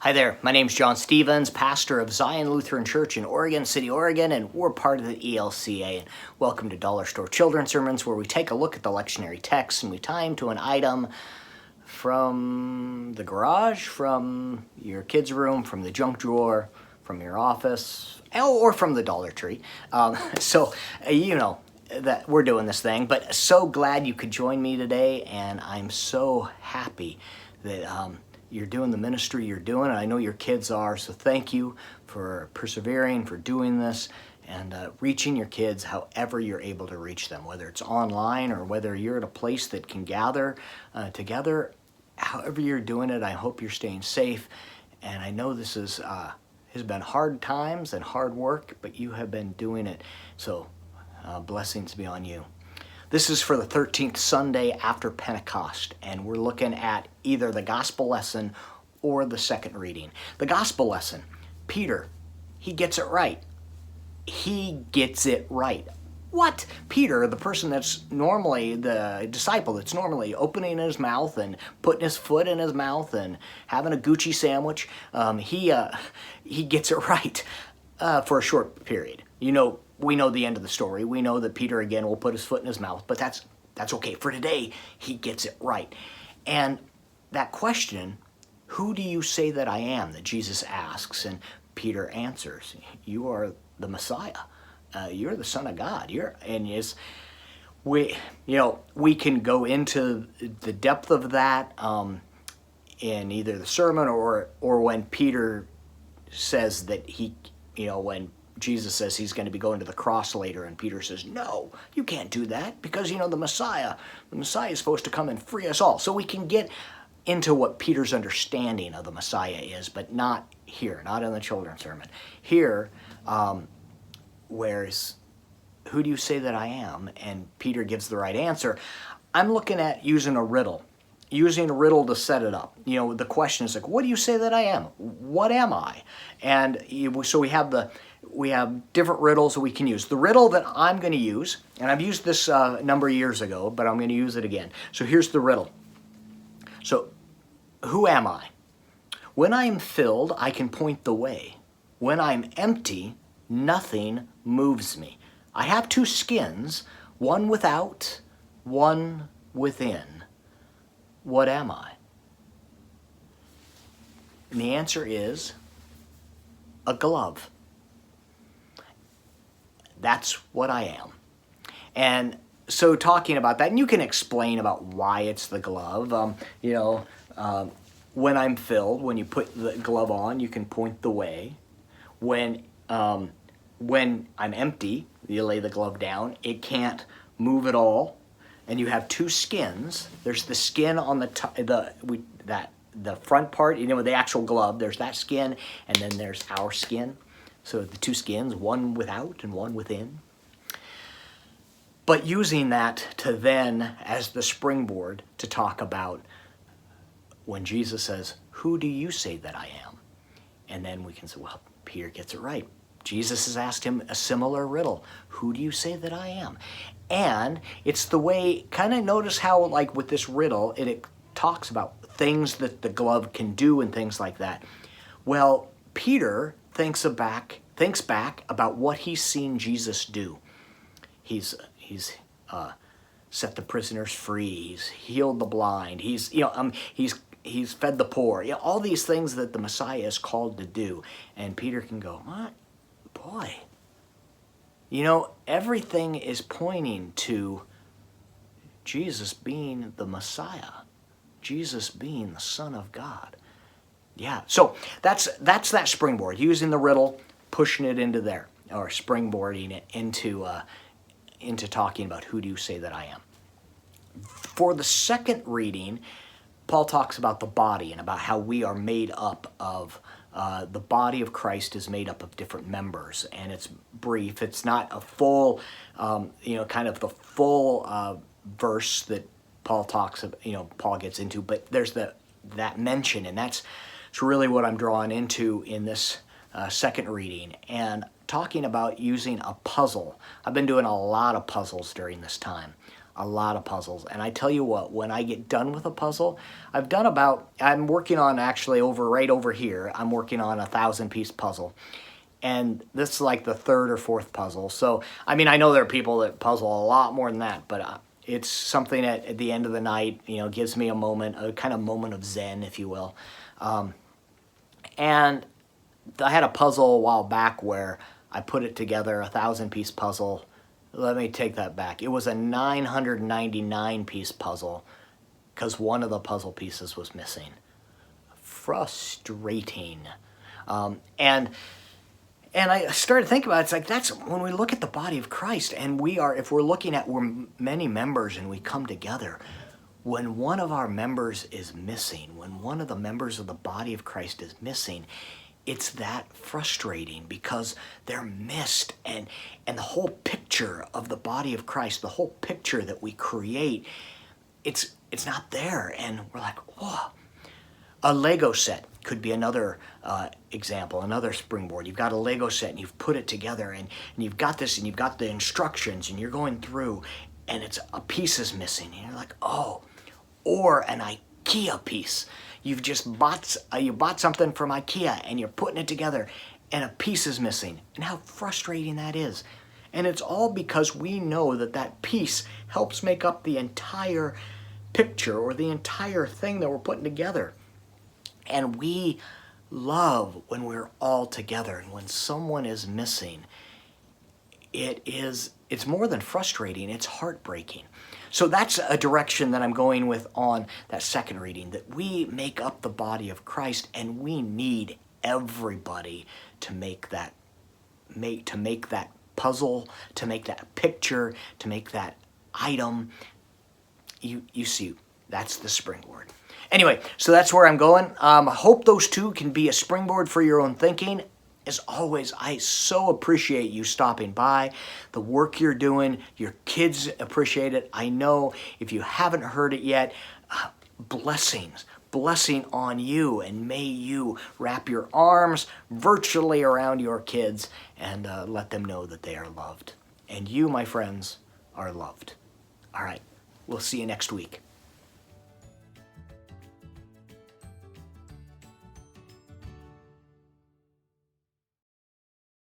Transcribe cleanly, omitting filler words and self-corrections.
Hi there, my name's John Stevens, pastor of Zion Lutheran Church in Oregon City, Oregon, and we're part of the ELCA. Welcome to Dollar Store Children's Sermons, where we take a look at the lectionary text and we tie them to an item from the garage, from your kid's room, from the junk drawer, from your office, or from the Dollar Tree. You know that we're doing this thing, but so glad you could join me today, and I'm so happy that you're doing the ministry you're doing, and I know your kids are, so thank you for persevering, for doing this, and reaching your kids however you're able to reach them, whether it's online or whether you're at a place that can gather together. However you're doing it, I hope you're staying safe, and I know this has been hard times and hard work, but you have been doing it, so blessings be on you. This is for the 13th Sunday after Pentecost, and we're looking at either the gospel lesson or the second reading. The gospel lesson, Peter, he gets it right. He gets it right. What? Peter, the person that's normally, the disciple that's normally opening his mouth and putting his foot in his mouth and having a Gucci sandwich, he gets it right for a short period. We know the end of the story. We know that Peter again will put his foot in his mouth, but that's okay. For today, he gets it right. And that question, who do you say that I am, that Jesus asks, and Peter answers, you are the Messiah. You're the Son of God. We can go into the depth of that in either the sermon or when Peter says that when Jesus says he's going to be going to the cross later, and Peter says, no, you can't do that, because the Messiah is supposed to come and free us all. So we can get into what Peter's understanding of the Messiah is, but not here, not in the children's sermon. Here, where's, who do you say that I am? And Peter gives the right answer. I'm looking at using a riddle to set it up. The question is like, what do you say that I am? What am I? And so we have different riddles that we can use. The riddle that I'm going to use, and I've used this a number of years ago, but I'm going to use it again. So here's the riddle. So, who am I? When I am filled, I can point the way. When I'm empty, nothing moves me. I have two skins, one without, one within. What am I? And the answer is a glove. That's what I am. And so talking about that, and you can explain about why it's the glove. When I'm filled, when you put the glove on, you can point the way. When I'm empty, you lay the glove down, it can't move at all. And you have two skins. There's the skin on the front part, the actual glove. There's that skin, and then there's our skin. So the two skins, one without and one within. But using that to then, as the springboard, to talk about when Jesus says, who do you say that I am? And then we can say, well, Peter gets it right. Jesus has asked him a similar riddle. Who do you say that I am? And it's the way, kind of notice how, like with this riddle, it talks about things that the glove can do and things like that. Well, Peter thinks back about what he's seen Jesus do. He's set the prisoners free. He's healed the blind. He's fed the poor. All these things that the Messiah is called to do. And Peter can go, what? Boy, everything is pointing to Jesus being the Messiah, Jesus being the Son of God. Yeah, so that's that springboard, using the riddle, pushing it into there, or springboarding it into talking about who do you say that I am. For the second reading, Paul talks about the body and about how we are made up of, the body of Christ is made up of different members, and it's brief. It's not a full, kind of the full verse that Paul talks, Paul gets into, but there's that mention, and that's really what I'm drawing into in this second reading, and talking about using a puzzle. I've been doing a lot of puzzles during this time. a lot of puzzles. And I tell you what, when I get done with a puzzle, I'm working on actually right over here, I'm working on a 1,000-piece puzzle. And this is like the third or fourth puzzle. So, I mean, I know there are people that puzzle a lot more than that, but it's something that at the end of the night, gives me a kind of moment of zen, if you will. And I had a puzzle a while back where I put it together, a 1,000-piece puzzle. Let me take that back. It was a 999-piece puzzle because one of the puzzle pieces was missing. Frustrating. And I started thinking about it. It's like, that's when we look at the body of Christ, and if we're looking at, we're many members and we come together. When one of our members is missing, when one of the members of the body of Christ is missing, it's that frustrating because they're missed, and the whole picture of the body of Christ, the whole picture that we create, it's not there, and we're like, whoa. A Lego set could be another example, another springboard. You've got a Lego set and you've put it together, and you've got this, and you've got the instructions, and you're going through, and it's a piece is missing, and you're like, oh. Or an IKEA piece. You've just bought something from IKEA and you're putting it together and a piece is missing. And how frustrating that is. And it's all because we know that piece helps make up the entire picture or the entire thing that we're putting together. And we love when we're all together, and when someone is missing, it's more than frustrating, it's heartbreaking. So that's a direction that I'm going with on that second reading, that we make up the body of Christ, and we need everybody to make that puzzle, to make that picture, to make that item. You see, that's the springboard. Anyway, so that's where I'm going. I hope those two can be a springboard for your own thinking. As always, I so appreciate you stopping by, the work you're doing. Your kids appreciate it. I know if you haven't heard it yet, blessing on you, and may you wrap your arms virtually around your kids and let them know that they are loved. And you, my friends, are loved. All right, we'll see you next week.